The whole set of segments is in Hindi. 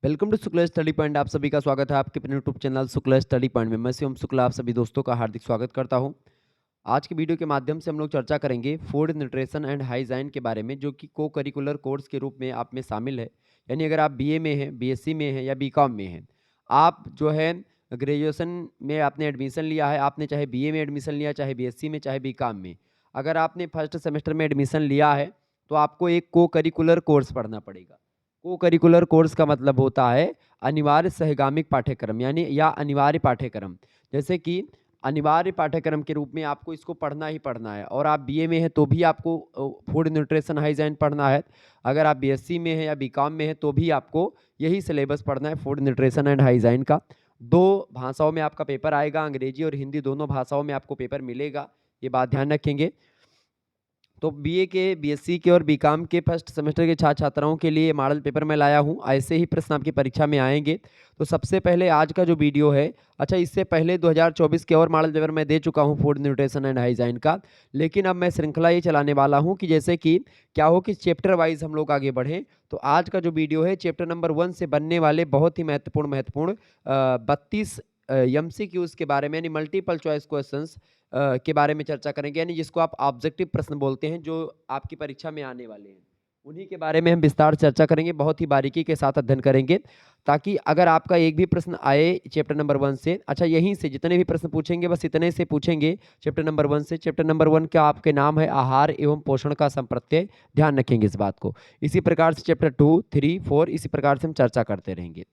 Welcome to Shukla study point. आप सभी का स्वागत है आपके अपने YouTube channel Shukla study point में। मैं शिवम शुक्ला आप सभी दोस्तों का हार्दिक स्वागत करता हूं। आज की वीडियो के माध्यम से हम लोग चर्चा करेंगे फूड न्यूट्रिशन एंड हाइजीन के बारे में, जो कि को करिकुलर कोर्स के रूप में आप में शामिल है। यानी अगर आप बीए में हैं, बीएससी में हैं या बीकॉम में हैं, आप जो है ग्रेजुएशन में आपने एडमिशन लिया है, आपने चाहे बीए में एडमिशन लिया, चाहे बीएससी में, चाहे बीकॉम में, अगर आपने फर्स्ट सेमेस्टर में एडमिशन लिया है तो आपको एक को करिकुलर कोर्स पढ़ना पड़ेगा। को करिकुलर कोर्स का मतलब होता है अनिवार्य सहगामिक पाठ्यक्रम, यानी या अनिवार्य पाठ्यक्रम। जैसे कि अनिवार्य पाठ्यक्रम के रूप में आपको इसको पढ़ना ही पढ़ना है। और आप बीए में हैं तो भी आपको फूड न्यूट्रिशन हाइजीन पढ़ना है। अगर आप बीएससी में हैं या बीकॉम में हैं तो भी आपको यही सिलेबस पढ़ना है, फूड न्यूट्रिशन एंड हाइजीन का। दो भाषाओं में आपका पेपर आएगा, अंग्रेजी और हिंदी दोनों भाषाओं में आपको पेपर मिलेगा, ये बात ध्यान रखेंगे। तो बीए के, बीएससी के और बीकॉम के फर्स्ट सेमेस्टर के छात्र छात्राओं के लिए मॉडल पेपर मैं लाया हूं। ऐसे ही प्रश्न आपकी परीक्षा में आएंगे। तो सबसे पहले आज का जो वीडियो है, अच्छा इससे पहले 2024 के और मॉडल पेपर मैं दे चुका हूं फूड न्यूट्रिशन एंड हाइजीन का, लेकिन अब मैं श्रृंखला ये चलाने वाला हूं कि जैसे कि क्या हो कि चैप्टर वाइज हम लोग आगे बढ़ें। तो आज का जो वीडियो है चैप्टर नंबर 1 से बनने वाले बहुत ही महत्वपूर्ण 32 MCQs के बारे में, यानी मल्टीपल चॉइस क्वेश्चंस के बारे में चर्चा करेंगे, यानी जिसको आप ऑब्जेक्टिव प्रश्न बोलते हैं, जो आपकी परीक्षा में आने वाले हैं, उन्हीं के बारे में हम विस्तार चर्चा करेंगे, बहुत ही बारीकी के साथ अध्ययन करेंगे, ताकि अगर आपका एक भी प्रश्न आए चैप्टर नंबर 1 से, अच्छा यहीं से जितने भी प्रश्न पूछेंगे बस इतने से पूछेंगे चैप्टर नंबर 1 से। चैप्टर नंबर 1 का आपके नाम है आहार एवं पोषण का संप्रत्यय, ध्यान रखेंगे इस बात को। इसी प्रकार से चैप्टर 2, 3, 4 इसी प्रकार से हम चर्चा करते रहेंगे।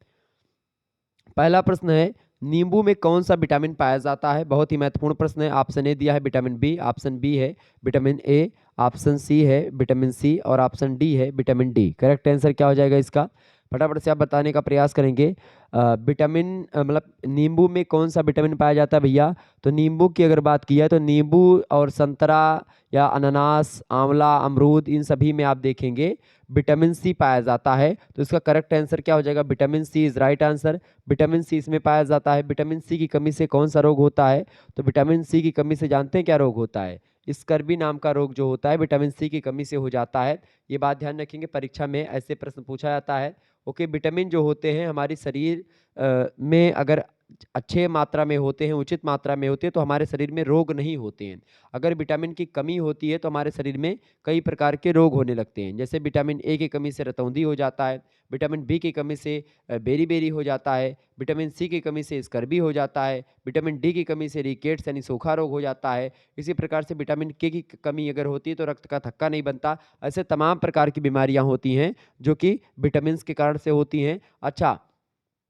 पहला प्रश्न है, नींबू में कौन सा विटामिन पाया जाता है? बहुत ही महत्वपूर्ण प्रश्न है। ऑप्शन ए दिया है विटामिन बी, ऑप्शन बी है विटामिन ए, ऑप्शन सी है विटामिन सी और ऑप्शन डी है विटामिन डी। करेक्ट आंसर क्या हो जाएगा इसका? फटाफट से आप बताने का प्रयास करेंगे। विटामिन मतलब नींबू में कौन सा विटामिन पाया जाता है भैया? तो नींबू की अगर बात की है तो नींबू और संतरा या अनानास, आंवला, अमरूद, इन सभी में आप देखेंगे विटामिन सी पाया जाता है। तो इसका करेक्ट आंसर क्या हो जाएगा? Vitamin C is right answer. Vitamin C इसमें पाया जाता है। विटामिन सी की कमी से कौन सा रोग होता है? तो विटामिन सी की कमी से जानते हैं क्या रोग होता है? स्कर्वी नाम का रोग जो होता है विटामिन सी की कमी से हो जाता है। ये बात ध्यान रखेंगे, परीक्षा में ऐसे प्रश्न पूछा जाता है। ओके, विटामिन जो होते हैं हमारी शरीर में अगर अच्छे मात्रा में होते हैं, उचित मात्रा में होते हैं, तो हमारे शरीर में रोग नहीं होते हैं। अगर विटामिन की कमी होती है तो हमारे शरीर में कई प्रकार के रोग होने लगते हैं। जैसे विटामिन ए की कमी से रतौंधी हो जाता है, विटामिन बी की कमी से बेरी हो जाता है, विटामिन सी की कमी से स्कर्वी हो जाता है, विटामिन डी की कमी से रिकेट्स यानी सूखा रोग हो जाता है। इसी प्रकार से विटामिन के की कमी अगर होती है तो रक्त का थक्का नहीं बनता। ऐसे तमाम प्रकार की बीमारियां होती हैं जो कि विटामिन के कारण से होती हैं। अच्छा,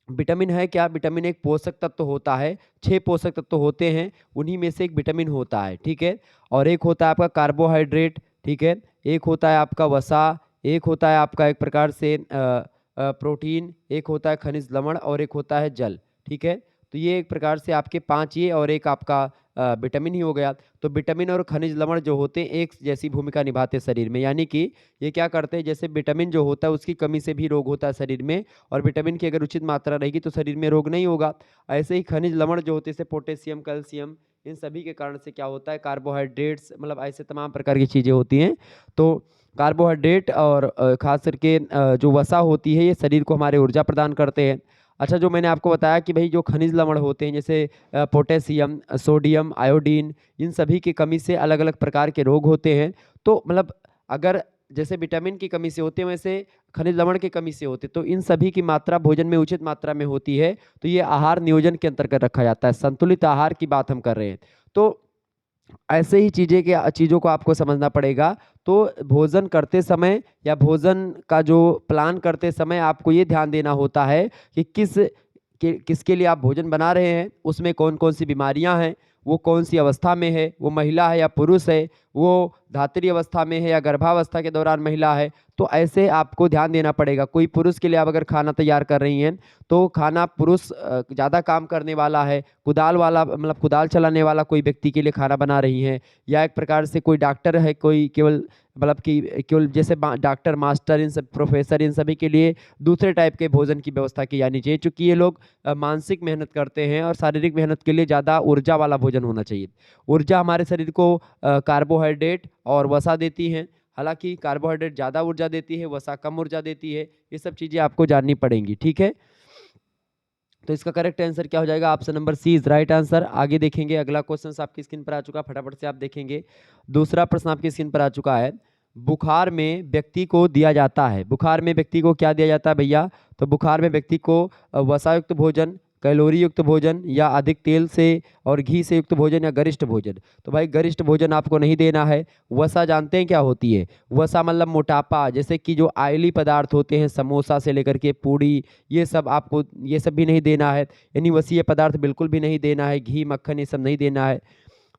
विटामिन है क्या? विटामिन एक पोषक तत्व होता है। 6 पोषक तत्व होते हैं, उन्हीं में से एक विटामिन होता है, ठीक है। और एक होता है आपका कार्बोहाइड्रेट, ठीक है। एक होता है आपका वसा, एक होता है आपका एक प्रकार से प्रोटीन, एक होता है खनिज लवण और एक होता है जल, ठीक है। तो ये एक प्रकार से आपके 5 ये और एक आपका विटामिन ही हो गया। तो विटामिन और खनिज लवण जो होते हैं एक जैसी भूमिका निभाते हैं शरीर में, यानी कि ये क्या करते हैं, जैसे विटामिन जो होता है उसकी कमी से भी रोग होता है शरीर में, और विटामिन की अगर उचित मात्रा रहेगी तो शरीर में रोग नहीं होगा। ऐसे ही खनिज लवण जो होते हैं जैसे पोटेशियम, कैल्शियम, इन सभी के कारण से क्या होता है, कार्बोहाइड्रेट्स, मतलब ऐसे तमाम प्रकार की चीज़ें होती हैं। तो कार्बोहाइड्रेट और खास करके जो वसा होती है ये शरीर को हमारे ऊर्जा प्रदान करते हैं। अच्छा, जो मैंने आपको बताया कि भाई जो खनिज लवण होते हैं जैसे पोटेशियम, सोडियम, आयोडीन, इन सभी की कमी से अलग अलग प्रकार के रोग होते हैं। तो मतलब अगर जैसे विटामिन की कमी से होते हैं वैसे खनिज लवण की कमी से होते, तो इन सभी की मात्रा भोजन में उचित मात्रा में होती है। तो ये आहार नियोजन के अंतर्गत रखा जाता है, संतुलित आहार की बात हम कर रहे हैं। तो ऐसे ही चीज़ों को आपको समझना पड़ेगा। तो भोजन करते समय या भोजन का जो प्लान करते समय आपको ये ध्यान देना होता है कि किसके लिए आप भोजन बना रहे हैं, उसमें कौन कौन सी बीमारियां हैं, वो कौन सी अवस्था में है, वो महिला है या पुरुष है, वो धात्री अवस्था में है या गर्भावस्था के दौरान महिला है। तो ऐसे आपको ध्यान देना पड़ेगा। कोई पुरुष के लिए आप अगर खाना तैयार कर रही हैं तो खाना पुरुष ज़्यादा काम करने वाला है, कुदाल वाला मतलब कुदाल चलाने वाला कोई व्यक्ति के लिए खाना बना रही हैं, या एक प्रकार से कोई डॉक्टर है, कोई केवल मतलब कि केवल जैसे डॉक्टर, मास्टर, इन सब प्रोफेसर, इन सभी के लिए दूसरे टाइप के भोजन की व्यवस्था की जानी चाहिए। चूँकि ये लोग मानसिक मेहनत करते हैं और शारीरिक मेहनत के लिए ज़्यादा ऊर्जा वाला भोजन होना चाहिए। ऊर्जा हमारे शरीर को कार्बोहाइड्रेट और वसा देती हैं। हालांकि कार्बोहाइड्रेट ज़्यादा ऊर्जा देती है, वसा कम ऊर्जा देती है। ये सब चीज़ें आपको जाननी पड़ेंगी, ठीक है। तो इसका करेक्ट आंसर क्या हो जाएगा? Option number C is right answer. आगे देखेंगे, अगला क्वेश्चन आपकी स्क्रीन पर आ चुका, फटाफट से आप देखेंगे। दूसरा प्रश्न आपकी स्क्रीन पर आ चुका है। बुखार में व्यक्ति को दिया जाता है, बुखार में व्यक्ति को क्या दिया जाता है भैया? तो बुखार में व्यक्ति को वसायुक्त भोजन, कैलोरी युक्त भोजन, या अधिक तेल से और घी से युक्त भोजन, या गरिष्ठ भोजन। तो भाई गरिष्ठ भोजन आपको नहीं देना है। वसा जानते हैं क्या होती है? वसा मतलब मोटापा, जैसे कि जो ऑयली पदार्थ होते हैं, समोसा से लेकर के पूड़ी, ये सब आपको, ये सब भी नहीं देना है। यानी वसीय पदार्थ बिल्कुल भी नहीं देना है, घी मक्खन ये सब नहीं देना है।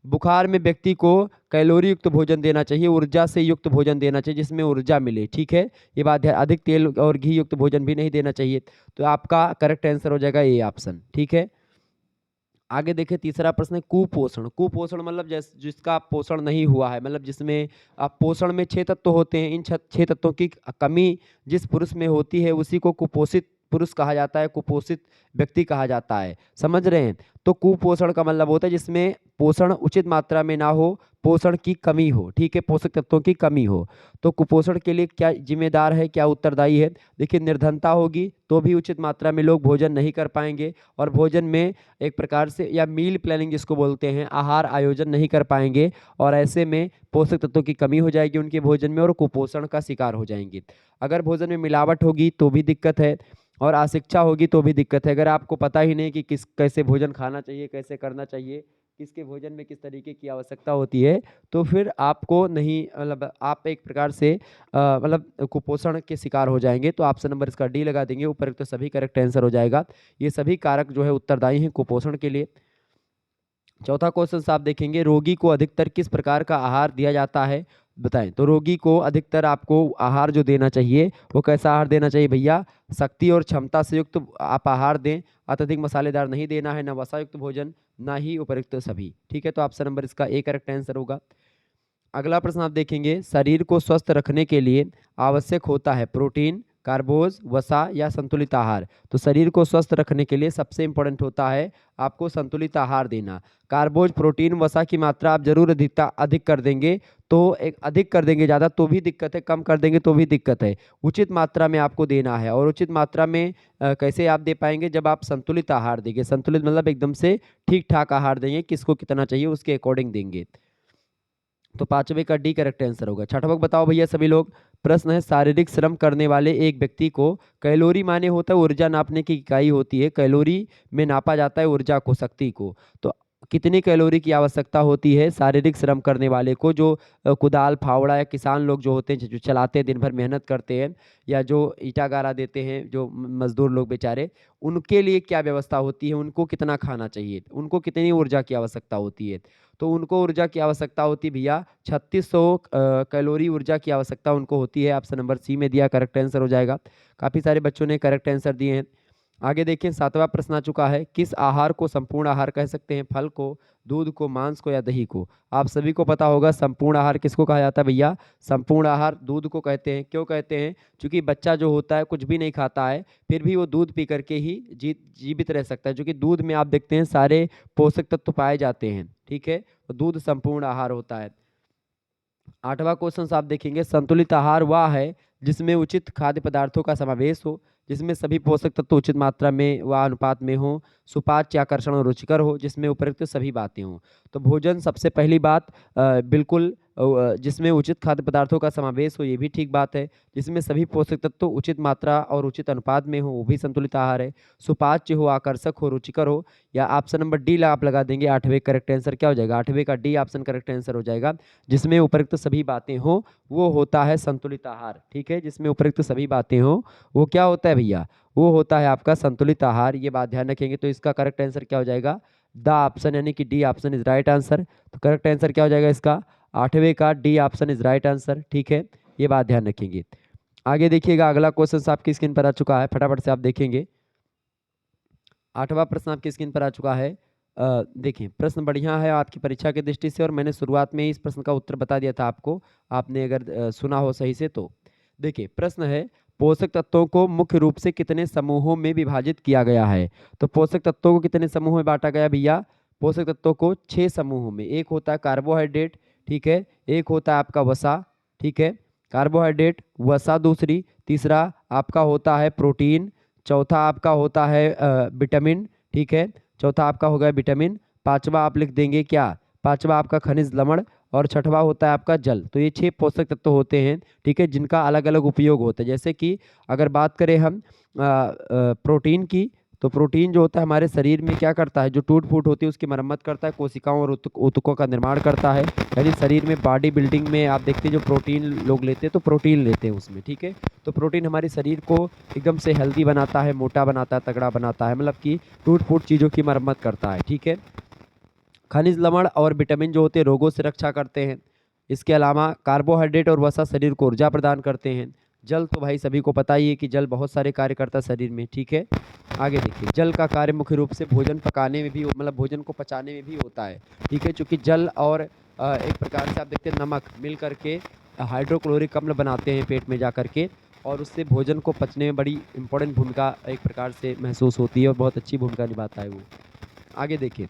बुखार में व्यक्ति को कैलोरी युक्त भोजन देना चाहिए, ऊर्जा से युक्त भोजन देना चाहिए जिसमें ऊर्जा मिले, ठीक है। ये बात है, अधिक तेल और घी युक्त भोजन भी नहीं देना चाहिए। तो आपका करेक्ट आंसर हो जाएगा ए ऑप्शन, ठीक है। आगे देखें, तीसरा प्रश्न है कुपोषण। कुपोषण मतलब जिसका पोषण नहीं हुआ है, मतलब जिसमें आप पोषण में 6 तत्व होते हैं, इन 6 तत्वों की कमी जिस पुरुष में होती है उसी को कुपोषित पुरुष कहा जाता है, कुपोषित व्यक्ति कहा जाता है, समझ रहे हैं। तो कुपोषण का मतलब होता है जिसमें पोषण उचित मात्रा में ना हो, पोषण की कमी हो, ठीक है, पोषक तत्वों की कमी हो। तो कुपोषण के लिए क्या जिम्मेदार है, क्या उत्तरदायी है? देखिए, निर्धनता होगी तो भी उचित मात्रा में लोग भोजन नहीं कर पाएंगे, और भोजन में एक प्रकार से, या मील प्लानिंग जिसको बोलते हैं, आहार आयोजन नहीं कर पाएंगे, और ऐसे में पोषक तत्वों की कमी हो जाएगी उनके भोजन में और कुपोषण का शिकार हो जाएंगे। अगर भोजन में मिलावट होगी तो भी दिक्कत है, और अशिक्षा होगी तो भी दिक्कत है। अगर आपको पता ही नहीं कि किस कैसे भोजन खाना चाहिए, कैसे करना चाहिए, किसके भोजन में किस तरीके की आवश्यकता होती है, तो फिर आपको नहीं, मतलब आप एक प्रकार से मतलब कुपोषण के शिकार हो जाएंगे। तो ऑप्शन नंबर इसका डी लगा देंगे, ऊपर तो सभी करेक्ट आंसर हो जाएगा। ये सभी कारक जो है उत्तरदायी हैं कुपोषण के लिए। चौथा क्वेश्चन आप देखेंगे, रोगी को अधिकतर किस प्रकार का आहार दिया जाता है, बताएं। तो रोगी को अधिकतर आपको आहार जो देना चाहिए वो कैसा आहार देना चाहिए भैया? शक्ति और क्षमता से युक्त आप आहार दें, अत्यधिक मसालेदार नहीं देना है, न वसा युक्त भोजन, ना ही उपयुक्त सभी, ठीक है। तो ऑप्शन नंबर इसका ए करेक्ट आंसर होगा। अगला प्रश्न आप देखेंगे, शरीर को स्वस्थ रखने के लिए आवश्यक होता है प्रोटीन, कार्बोज, वसा या संतुलित आहार। तो शरीर को स्वस्थ रखने के लिए सबसे इंपॉर्टेंट होता है आपको संतुलित आहार देना। कार्बोज, प्रोटीन, वसा की मात्रा आप जरूर अधिक कर देंगे तो एक अधिक कर देंगे, ज़्यादा तो भी दिक्कत है, कम कर देंगे तो भी दिक्कत है। उचित मात्रा में आपको देना है, और उचित मात्रा में कैसे आप दे पाएंगे? जब आप संतुलित आहार देंगे। संतुलित मतलब एकदम से ठीक ठाक आहार देंगे, किसको कितना चाहिए उसके अकॉर्डिंग देंगे। तो पांचवे का डी करेक्ट आंसर होगा। छठवां बताओ भैया सभी लोग। प्रश्न है, शारीरिक श्रम करने वाले एक व्यक्ति को, कैलोरी माने होता है ऊर्जा नापने की इकाई होती है, कैलोरी में नापा जाता है ऊर्जा को, शक्ति को। तो कितनी कैलोरी की आवश्यकता होती है शारीरिक श्रम करने वाले को? जो कुदाल फावड़ा या किसान लोग जो होते हैं, जो चलाते हैं, दिन भर मेहनत करते हैं, या जो ईटा गारा देते हैं, जो मजदूर लोग बेचारे, उनके लिए क्या व्यवस्था होती है? उनको कितना खाना चाहिए, उनको कितनी ऊर्जा की आवश्यकता होती है? तो उनको ऊर्जा की आवश्यकता होती है भैया 3600 कैलोरी ऊर्जा की आवश्यकता उनको होती है। ऑप्शन नंबर सी में दिया करेक्ट आंसर हो जाएगा। काफ़ी सारे बच्चों ने करेक्ट आंसर दिए हैं। आगे देखिए, सातवां प्रश्न आ चुका है, किस आहार को संपूर्ण आहार कह सकते हैं? फल को, दूध को, मांस को, या दही को? आप सभी को पता होगा संपूर्ण आहार किसको कहा जाता है भैया? संपूर्ण आहार दूध को कहते हैं। क्यों कहते हैं? क्योंकि बच्चा जो होता है कुछ भी नहीं खाता है, फिर भी वो दूध पी करके ही जीवित रह सकता है, क्योंकि दूध में आप देखते हैं सारे पोषक तत्व पाए जाते हैं, ठीक है। तो दूध संपूर्ण आहार होता है। आठवां क्वेश्चन आप देखेंगे, संतुलित आहार वह है जिसमें उचित खाद्य पदार्थों का समावेश हो, जिसमें सभी पोषक तत्व उचित मात्रा में व अनुपात में हो, सुपाच्य, आकर्षण और रुचिकर हो, जिसमें उपयुक्त सभी बातें हों। तो भोजन सबसे पहली बात बिल्कुल जिसमें उचित खाद्य पदार्थों का समावेश हो, ये भी ठीक बात है। जिसमें सभी पोषक तत्व उचित मात्रा और उचित अनुपात में हो, वो भी संतुलित आहार है। सुपाच्य हो, आकर्षक हो, रुचिकर हो, या ऑप्शन नंबर डी आप लगा देंगे। आठवें करेक्ट आंसर क्या हो जाएगा? आठवें का डी ऑप्शन करेक्ट आंसर हो जाएगा। जिसमें उपयुक्त सभी बातें हो वो होता है संतुलित आहार, ठीक है। जिसमें उपयुक्त सभी बातें हो वो क्या होता है भैया? वो होता है आपका संतुलित आहार। ये बात ध्यान रखेंगे। तो इसका करेक्ट आंसर क्या हो जाएगा? द ऑप्शन, यानी कि D option is right answer. तो करेक्ट आंसर क्या हो जाएगा इसका? आठवें का D option is right answer, ठीक है। ये बात ध्यान रखेंगे। आगे देखिएगा, अगला क्वेश्चन आपकी स्क्रीन पर आ चुका है, फटाफट से आप देखेंगे। आठवां प्रश्न आपकी स्क्रीन पर आ चुका है। देखिए, प्रश्न बढ़िया है आपकी परीक्षा की दृष्टि से, और मैंने शुरुआत में ही इस प्रश्न का उत्तर बता दिया था आपको, आपने अगर सुना हो सही से तो। देखिए, प्रश्न है, पोषक तत्वों को मुख्य रूप से कितने समूहों में विभाजित किया गया है? तो पोषक तत्वों को कितने समूहों में बांटा गया भैया? पोषक तत्वों को 6 समूहों में। एक होता है कार्बोहाइड्रेट, ठीक है, एक होता है आपका वसा, ठीक है, कार्बोहाइड्रेट, वसा दूसरी, तीसरा आपका होता है प्रोटीन, चौथा आपका होता है विटामिन, ठीक है, चौथा आपका हो गया विटामिन, पांचवा आप लिख देंगे क्या, पांचवा आपका खनिज लवण, और छठवा होता है आपका जल। तो ये 6 पोषक तत्व होते हैं, ठीक है, जिनका अलग अलग उपयोग होता है। जैसे कि अगर बात करें हम प्रोटीन की, तो प्रोटीन जो होता है हमारे शरीर में क्या करता है, जो टूट फूट होती है उसकी मरम्मत करता है, कोशिकाओं और ऊतकों का निर्माण करता है। यानी शरीर में बॉडी बिल्डिंग में आप देखते हैं जो प्रोटीन लोग लेते हैं तो प्रोटीन लेते हैं उसमें, ठीक है। तो प्रोटीन हमारे शरीर को एकदम से हेल्दी बनाता है, मोटा बनाता है, तगड़ा बनाता है, मतलब कि टूट फूट चीज़ों की मरम्मत करता है, ठीक है। खनिज लवण और विटामिन जो होते हैं रोगों से रक्षा करते हैं। इसके अलावा कार्बोहाइड्रेट और वसा शरीर को ऊर्जा प्रदान करते हैं। जल तो भाई सभी को पता ही है कि जल बहुत सारे कार्य करता है शरीर में, ठीक है। आगे देखिए, जल का कार्य मुख्य रूप से भोजन पकाने में भी, मतलब भोजन को पचाने में भी होता है, ठीक है, क्योंकि जल और एक प्रकार से आप देखते हैं नमक मिल करके हाइड्रोक्लोरिक अम्ल बनाते हैं पेट में जा करके, और उससे भोजन को पचने में बड़ी इंपॉर्टेंट भूमिका एक प्रकार से महसूस होती है और बहुत अच्छी भूमिका निभाता है वो। आगे देखिए,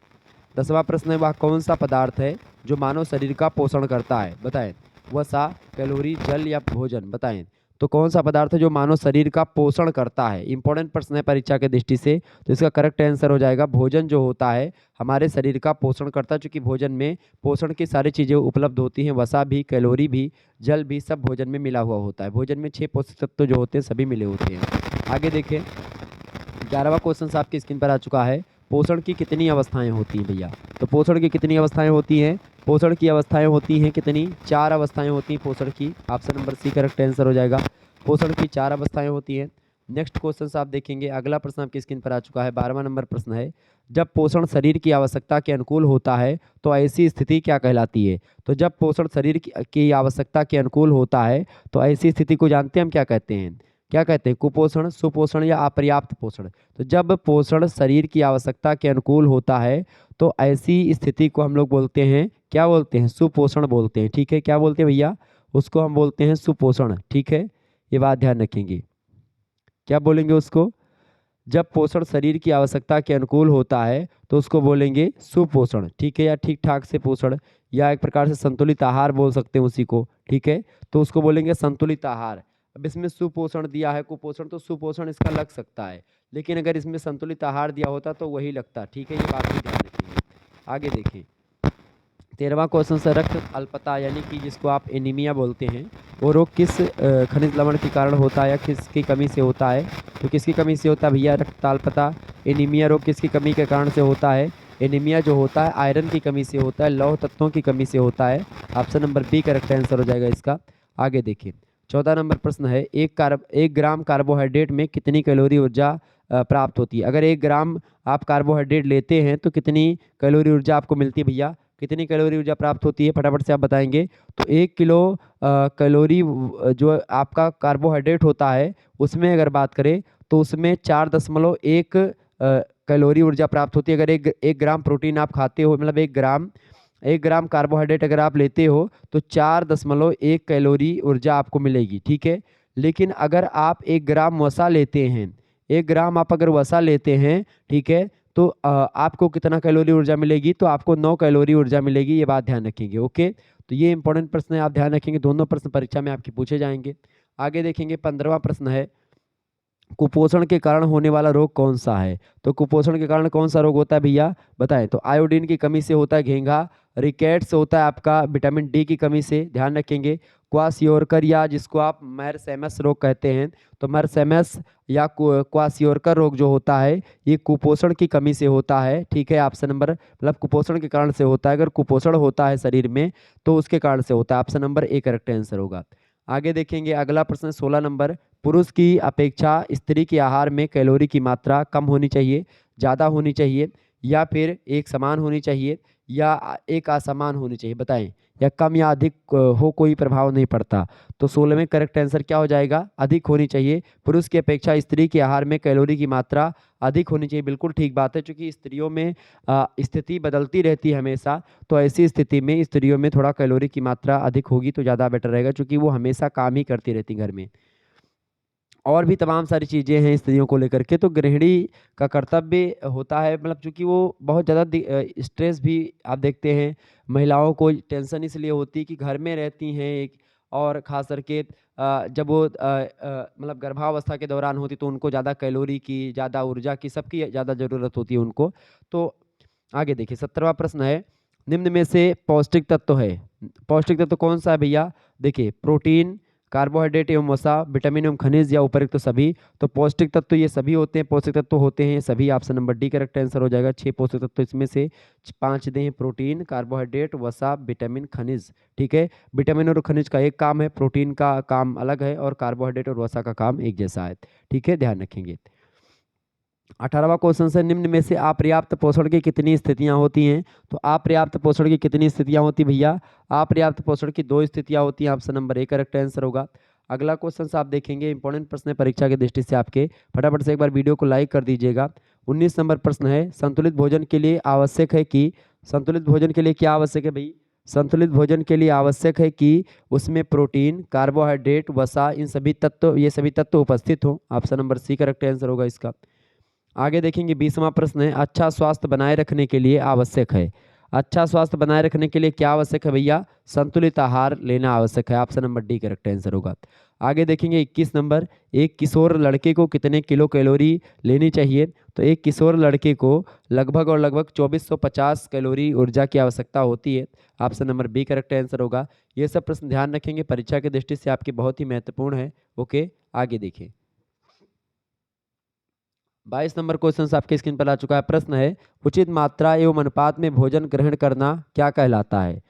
10वां प्रश्न है, वह कौन सा पदार्थ है जो मानव शरीर का पोषण करता है, बताएं। वसा, कैलोरी, जल या भोजन, बताएं। तो कौन सा पदार्थ है जो मानव शरीर का पोषण करता है, इंपॉर्टेंट प्रश्न है परीक्षा के दृष्टि से। तो इसका करेक्ट आंसर हो जाएगा भोजन जो होता है हमारे शरीर का पोषण करता है, क्योंकि भोजन में पोषण की सारी चीज़ें उपलब्ध होती हैं, वसा भी, कैलोरी भी, जल भी, सब भोजन में मिला हुआ होता है। भोजन में 6 पोषक तत्व जो होते हैं सभी मिले होते हैं। आगे देखें, 11वां क्वेश्चन आपकी स्क्रीन पर आ चुका है, पोषण की कितनी अवस्थाएं होती हैं भैया। तो पोषण की कितनी अवस्थाएं होती हैं, पोषण की अवस्थाएं होती हैं कितनी, 4 अवस्थाएं होती हैं पोषण की। Option number C correct answer हो जाएगा, पोषण की 4 अवस्थाएं होती हैं। नेक्स्ट क्वेश्चन आप देखेंगे, अगला प्रश्न आपकी स्क्रीन पर आ चुका है, 12वां नंबर प्रश्न है, जब पोषण शरीर की आवश्यकता के अनुकूल होता है तो ऐसी स्थिति क्या कहलाती है। तो जब पोषण शरीर की आवश्यकता के अनुकूल होता है तो ऐसी स्थिति को जानते हैं हम क्या कहते हैं, क्या कहते हैं, कुपोषण, सुपोषण या अपर्याप्त पोषण। तो जब पोषण शरीर की आवश्यकता के अनुकूल होता है तो ऐसी स्थिति को हम लोग बोलते हैं, क्या बोलते हैं, सुपोषण बोलते हैं, ठीक है। क्या बोलते हैं भैया, उसको हम बोलते हैं सुपोषण, ठीक है, ये बात ध्यान रखेंगे। क्या बोलेंगे उसको, जब पोषण शरीर की आवश्यकता के अनुकूल होता है तो उसको बोलेंगे सुपोषण, ठीक है, या ठीक ठाक से पोषण, या एक प्रकार से संतुलित आहार बोल सकते हैं उसी को, ठीक है। तो उसको बोलेंगे संतुलित आहार। अब इसमें सुपोषण दिया है, कुपोषण, तो सुपोषण इसका लग सकता है, लेकिन अगर इसमें संतुलित आहार दिया होता तो वही लगता, ठीक है, ये बात भी ध्यान रखिए। आगे देखें, 13वां क्वेश्चन से, रक्त अल्पता यानी कि जिसको आप एनीमिया बोलते हैं, वो रोग किस खनिज लवण के कारण होता है या किसकी कमी से होता है। तो किसकी कमी से होता है भैया, रक्त अल्पता, एनीमिया रोग किसकी कमी के कारण से होता है। एनीमिया जो होता है आयरन की कमी से होता है, लौह तत्वों की कमी से होता है। Option number B correct answer हो जाएगा इसका। आगे देखिए, 14 नंबर प्रश्न है, 1 ग्राम कार्बोहाइड्रेट में कितनी कैलोरी ऊर्जा प्राप्त होती है। अगर 1 ग्राम आप कार्बोहाइड्रेट लेते हैं तो कितनी कैलोरी ऊर्जा आपको मिलती है भैया, कितनी कैलोरी ऊर्जा प्राप्त होती है, फटाफट से आप बताएंगे। तो 1 किलो कैलोरी जो आपका कार्बोहाइड्रेट होता है उसमें अगर बात करें तो उसमें 4.1 कैलोरी ऊर्जा प्राप्त होती है। अगर एक ग्राम प्रोटीन आप खाते हो, मतलब 1 ग्राम कार्बोहाइड्रेट अगर आप लेते हो तो 4.1 कैलोरी ऊर्जा आपको मिलेगी, ठीक है। लेकिन अगर आप 1 ग्राम वसा लेते हैं, 1 ग्राम आप अगर वसा लेते हैं, ठीक है, तो आपको कितना कैलोरी ऊर्जा मिलेगी, तो आपको 9 कैलोरी ऊर्जा मिलेगी, ये बात ध्यान रखेंगे, ओके। तो ये इंपॉर्टेंट प्रश्न है, आप ध्यान रखेंगे, दोनों प्रश्न परीक्षा में आपके पूछे जाएंगे। आगे देखेंगे, 15वां प्रश्न है, कुपोषण के कारण होने वाला रोग कौन सा है। तो कुपोषण के कारण कौन सा रोग होता है भैया, बताएं। तो आयोडीन की कमी से होता है घेंघा, रिकेट्स होता है आपका विटामिन डी की कमी से, ध्यान रखेंगे। क्वासियोरकर या जिसको आप मैरसेमस रोग कहते हैं, तो मैरसेमस या क्वासियोरकर रोग जो होता है ये कुपोषण की कमी से होता है, ठीक है। ऑप्शन नंबर, मतलब कुपोषण के कारण से होता है, अगर कुपोषण होता है शरीर में तो उसके कारण से होता है। Option number A correct answer होगा। आगे देखेंगे, अगला प्रश्न 16 नंबर, पुरुष की अपेक्षा स्त्री के आहार में कैलोरी की मात्रा कम होनी चाहिए, ज़्यादा होनी चाहिए, या फिर एक समान होनी चाहिए, या एक असमान होनी चाहिए, बताएं। या कम या अधिक हो कोई प्रभाव नहीं पड़ता। तो 16 में करेक्ट आंसर क्या हो जाएगा, अधिक होनी चाहिए। पुरुष की अपेक्षा स्त्री के आहार में कैलोरी की मात्रा अधिक होनी चाहिए, बिल्कुल ठीक बात है, क्योंकि स्त्रियों में स्थिति बदलती रहती है हमेशा। तो ऐसी स्थिति में स्त्रियों में थोड़ा कैलोरी की मात्रा अधिक होगी तो ज़्यादा बेटर रहेगा, क्योंकि वो हमेशा काम ही करती रहती घर में। और भी तमाम सारी चीज़ें हैं स्त्रियों को लेकर के, तो गृहिणी का कर्तव्य होता है, मतलब चूँकि वो बहुत ज़्यादा स्ट्रेस भी आप देखते हैं, महिलाओं को टेंशन इसलिए होती है कि घर में रहती हैं और खास करके जब वो मतलब गर्भावस्था के दौरान होती तो उनको ज़्यादा कैलोरी की, ज़्यादा ऊर्जा की, सबकी ज़्यादा ज़रूरत होती है उनको। तो आगे देखिए 17वां प्रश्न है, निम्न में से पौष्टिक तत्व है, पौष्टिक तत्व कौन सा है भैया? देखिए प्रोटीन, कार्बोहाइड्रेट एवं वसा, विटामिन एवं खनिज या उपयुक्त तो सभी। तो पौष्टिक तत्व ये सभी होते हैं, पौष्टिक तत्व होते हैं ये सभी। Option number D correct answer हो जाएगा। 6 पौष्टिक तत्व इसमें से 5 दे हैं, प्रोटीन, कार्बोहाइड्रेट, वसा, विटामिन, खनिज। ठीक है, विटामिन और खनिज का एक काम है, प्रोटीन का काम अलग है और कार्बोहाइड्रेट और वसा का काम एक जैसा है। ठीक है, ध्यान रखेंगे। 18वां क्वेश्चन है, निम्न में से अपर्याप्त पोषण की कितनी स्थितियां होती हैं? तो अपर्याप्त पोषण की कितनी स्थितियां होती भैया? अपर्याप्त पोषण की 2 स्थितियां होती हैं। Option number A correct answer होगा। अगला क्वेश्चन आप देखेंगे, इंपॉर्टेंट प्रश्न है परीक्षा की दृष्टि से आपके, फटाफट से एक बार वीडियो को लाइक कर दीजिएगा। 19 नंबर प्रश्न है, संतुलित भोजन के लिए आवश्यक है कि, संतुलित भोजन के लिए क्या आवश्यक है भाई? संतुलित भोजन के लिए आवश्यक है कि उसमें प्रोटीन, कार्बोहाइड्रेट, वसा, इन सभी तत्व, ये सभी तत्व उपस्थित हो। Option number C correct answer होगा इसका। आगे देखेंगे 20वां प्रश्न है, अच्छा स्वास्थ्य बनाए रखने के लिए आवश्यक है, अच्छा स्वास्थ्य बनाए रखने के लिए क्या आवश्यक है भैया? संतुलित आहार लेना आवश्यक है। Option number D correct answer होगा। आगे देखेंगे 21 नंबर, एक किशोर लड़के को कितने किलो कैलोरी लेनी चाहिए? तो एक किशोर लड़के को लगभग और लगभग 2450 कैलोरी ऊर्जा की आवश्यकता होती है। Option number B correct answer होगा। ये सब प्रश्न ध्यान रखेंगे, परीक्षा की दृष्टि से आपके बहुत ही महत्वपूर्ण है। ओके, आगे देखिए 22 नंबर क्वेश्चन आपके स्क्रीन पर आ चुका है। प्रश्न है, उचित मात्रा एवं अनुपात में भोजन ग्रहण करना क्या कहलाता है?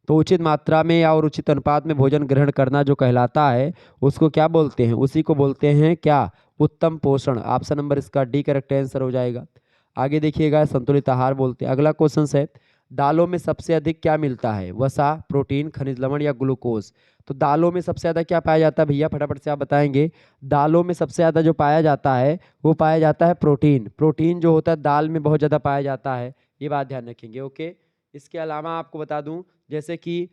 तो उचित मात्रा में या और उचित अनुपात में भोजन ग्रहण करना जो कहलाता है उसको क्या बोलते हैं? उसी को बोलते हैं क्या? उत्तम पोषण। ऑप्शन नंबर इसका डी करेक्ट आंसर हो जाएगा। आगे देखिएगा, संतुलित आहार बोलते हैं। अगला क्वेश्चन है, दालों में सबसे अधिक क्या मिलता है? वसा, प्रोटीन, खनिज लवण या ग्लूकोज? तो दालों में सबसे ज़्यादा क्या पाया जाता है भैया? फटाफट से आप बताएंगे। दालों में सबसे ज़्यादा जो पाया जाता है वो पाया जाता है प्रोटीन। प्रोटीन जो होता है दाल में बहुत ज़्यादा पाया जाता है, ये बात ध्यान रखेंगे। ओके, इसके अलावा आपको बता दूं, जैसे कि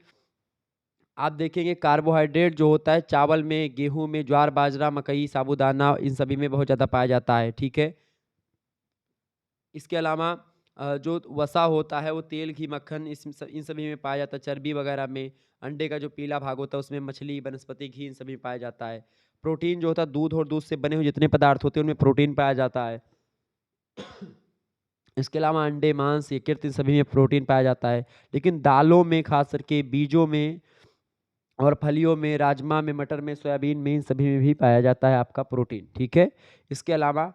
आप देखेंगे कार्बोहाइड्रेट जो होता है चावल में, गेहूं में, ज्वार, बाजरा, मकई, साबूदाना, इन सभी में बहुत ज़्यादा पाया जाता है। ठीक है, इसके अलावा जो वसा होता है वो तेल, घी, मक्खन, इन सभी में पाया जाता है। चर्बी वगैरह में, अंडे का जो पीला भाग होता है उसमें, मछली, वनस्पति घी, इन सभी में पाया जाता है। प्रोटीन जो होता है दूध और दूध से बने हुए जितने पदार्थ होते हैं उनमें प्रोटीन पाया जाता है। इसके अलावा अंडे, मांस, यकृत, इन सभी में प्रोटीन पाया जाता है। लेकिन दालों में, खास करके बीजों में और फलियों में, राजमा में, मटर में, सोयाबीन में, इन सभी में भी पाया जाता है आपका प्रोटीन। ठीक है, इसके अलावा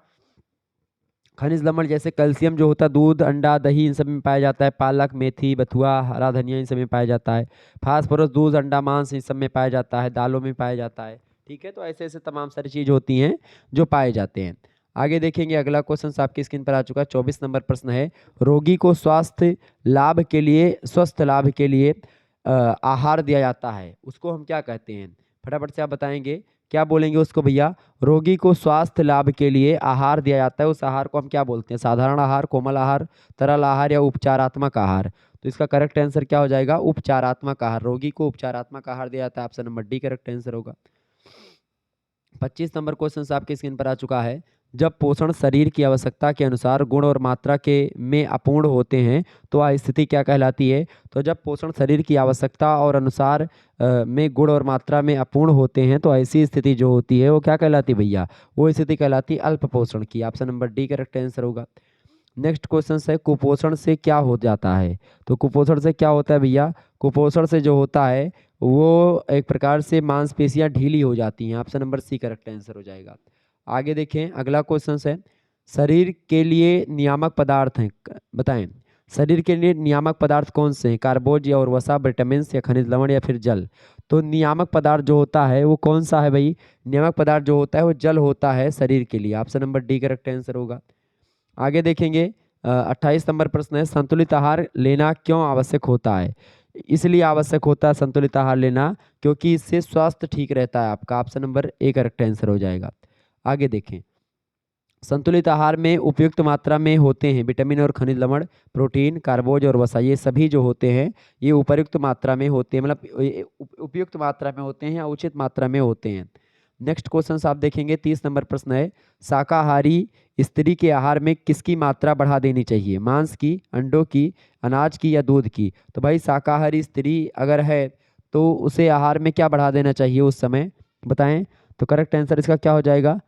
खनिज लवण जैसे कैल्शियम जो होता है दूध, अंडा, दही, इन सब में पाया जाता है। पालक, मेथी, बथुआ, हरा धनिया, इन सब में पाया जाता है। फास्फोरस दूध, अंडा, मांस, इन सब में पाया जाता है, दालों में पाया जाता है। ठीक है, तो ऐसे ऐसे तमाम सारी चीज़ होती हैं जो पाए जाते हैं। आगे देखेंगे, अगला क्वेश्चन आपकी स्क्रीन पर आ चुका है। 24 नंबर प्रश्न है, रोगी को स्वास्थ्य लाभ के लिए, स्वस्थ लाभ के लिए आहार दिया जाता है, उसको हम क्या कहते हैं? फटाफट से आप बताएंगे, क्या बोलेंगे उसको भैया? रोगी को स्वास्थ्य लाभ के लिए आहार दिया जाता है, उस आहार को हम क्या बोलते हैं? साधारण आहार, कोमल आहार, तरल आहार या उपचारात्मक आहार? तो इसका करेक्ट आंसर क्या हो जाएगा? उपचारात्मक आहार। रोगी को उपचारात्मक आहार दिया जाता है। Option number D correct answer होगा। 25 नंबर क्वेश्चन आपके स्क्रीन पर आ चुका है, जब पोषण शरीर की आवश्यकता के अनुसार गुण और मात्रा के में अपूर्ण होते हैं तो वह स्थिति क्या कहलाती है? तो जब पोषण शरीर की आवश्यकता और अनुसार में गुण और मात्रा में अपूर्ण होते हैं तो ऐसी स्थिति जो होती है वो क्या कहलाती है भैया? वो स्थिति कहलाती है अल्प पोषण की। Option number D correct answer होगा। नेक्स्ट क्वेश्चन है, कुपोषण से क्या हो जाता है? तो कुपोषण से क्या होता है भैया? कुपोषण से जो होता है वो एक प्रकार से मांसपेशियां ढीली हो जाती हैं। Option number C correct answer हो जाएगा। आगे देखें, अगला क्वेश्चन है, शरीर के लिए नियामक पदार्थ हैं, बताएं शरीर के लिए नियामक पदार्थ कौन से हैं? कार्बोज या और वसा, विटामिन या खनिज लवण या फिर जल? तो नियामक पदार्थ जो होता है वो कौन सा है भाई? नियामक पदार्थ जो होता है वो जल होता है शरीर के लिए। Option number D correct answer होगा। आगे देखेंगे 28 नंबर प्रश्न है, संतुलित आहार लेना क्यों आवश्यक होता है? इसलिए आवश्यक होता है संतुलित आहार लेना क्योंकि इससे स्वास्थ्य ठीक रहता है आपका। Option number A correct answer हो जाएगा। आगे देखें, संतुलित आहार में उपयुक्त मात्रा में होते हैं विटामिन और खनिज लवण, प्रोटीन, कार्बोज और वसा, ये सभी जो होते हैं ये उपयुक्त मात्रा में होते हैं, मतलब उपयुक्त मात्रा में होते हैं या उचित मात्रा में होते हैं। नेक्स्ट क्वेश्चन आप देखेंगे, 30 नंबर प्रश्न है, शाकाहारी स्त्री के आहार में किसकी मात्रा बढ़ा देनी चाहिए? मांस की, अंडों की, अनाज की या दूध की? तो भाई शाकाहारी स्त्री अगर है तो उसे आहार में क्या बढ़ा देना चाहिए उस समय, बताएं। तो करेक्ट आंसर इसका क्या हो जाएगा?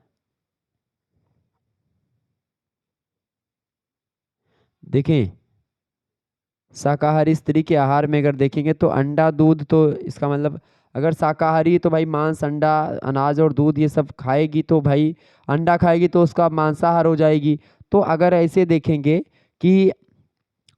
देखें, शाकाहारी स्त्री के आहार में अगर देखेंगे तो अंडा दूध, तो इसका मतलब अगर शाकाहारी है तो भाई मांस अंडा अनाज और दूध ये सब खाएगी, तो भाई अंडा खाएगी तो उसका मांसाहार हो जाएगी। तो अगर ऐसे देखेंगे कि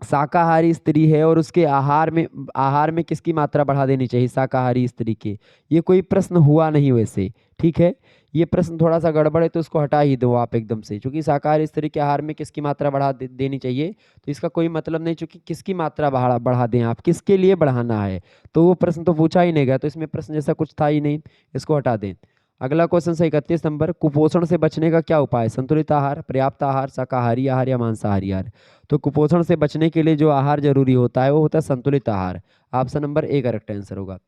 शाकाहारी स्त्री है और उसके आहार में किसकी मात्रा बढ़ा देनी चाहिए शाकाहारी स्त्री के, ये कोई प्रश्न हुआ नहीं वैसे, ठीक है। ये प्रश्न थोड़ा सा गड़बड़ है तो इसको हटा ही दो आप एकदम से, क्योंकि शाकाहारी स्त्री के आहार में किसकी मात्रा देनी चाहिए, तो इसका कोई मतलब नहीं, क्योंकि किसकी मात्रा बढ़ा दें आप, किसके लिए बढ़ाना है, तो वो प्रश्न तो पूछा ही नहीं गया, तो इसमें प्रश्न जैसा कुछ था ही नहीं, इसको हटा दें। अगला क्वेश्चन से 31 नंबर, कुपोषण से बचने का क्या उपाय? संतुलित आहार, पर्याप्त आहार, शाकाहारी आहार या मांसाहारी आहार? तो कुपोषण से बचने के लिए जो आहार जरूरी होता है वो होता है संतुलित आहार। Option number A correct answer होगा।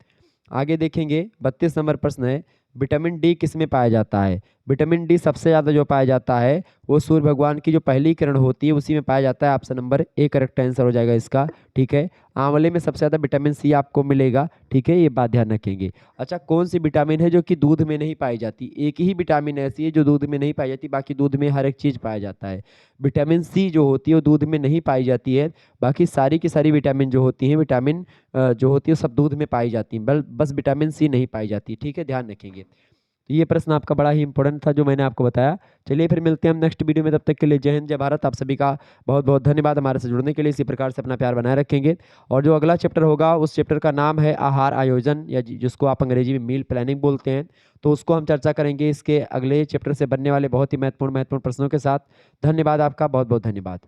आगे देखेंगे 32 नंबर प्रश्न है, विटामिन डी किस में पाया जाता है? विटामिन डी सबसे ज़्यादा जो पाया जाता है वो सूर्य भगवान की जो पहली किरण होती है उसी में पाया जाता है। Option number A correct answer हो जाएगा इसका, ठीक है। आंवले में सबसे ज़्यादा विटामिन सी आपको मिलेगा, ठीक है, ये बात ध्यान रखेंगे। अच्छा, कौन सी विटामिन है जो कि दूध में नहीं पाई जाती? एक ही विटामिन ऐसी है जो दूध में नहीं पाई जाती, बाकी दूध में हर एक चीज़ पाया जाता है। विटामिन सी जो होती है वो दूध में नहीं पाई जाती है, बाकी सारी की सारी विटामिन जो होती हैं, विटामिन जो होती है सब दूध में पाई जाती हैं, बस विटामिन सी नहीं पाई जाती, ठीक है, ध्यान रखेंगे। तो ये प्रश्न आपका बड़ा ही इंपॉर्टेंट था जो मैंने आपको बताया। चलिए फिर मिलते हैं हम नेक्स्ट वीडियो में, तब तक के लिए जय हिंद जय भारत। आप सभी का बहुत बहुत धन्यवाद हमारे से जुड़ने के लिए, इसी प्रकार से अपना प्यार बनाए रखेंगे। और जो अगला चैप्टर होगा उस चैप्टर का नाम है आहार आयोजन, या जिसको आप अंग्रेजी में मील प्लानिंग बोलते हैं, तो उसको हम चर्चा करेंगे इसके अगले चैप्टर से बनने वाले बहुत ही महत्वपूर्ण प्रश्नों के साथ। धन्यवाद आपका, बहुत बहुत धन्यवाद।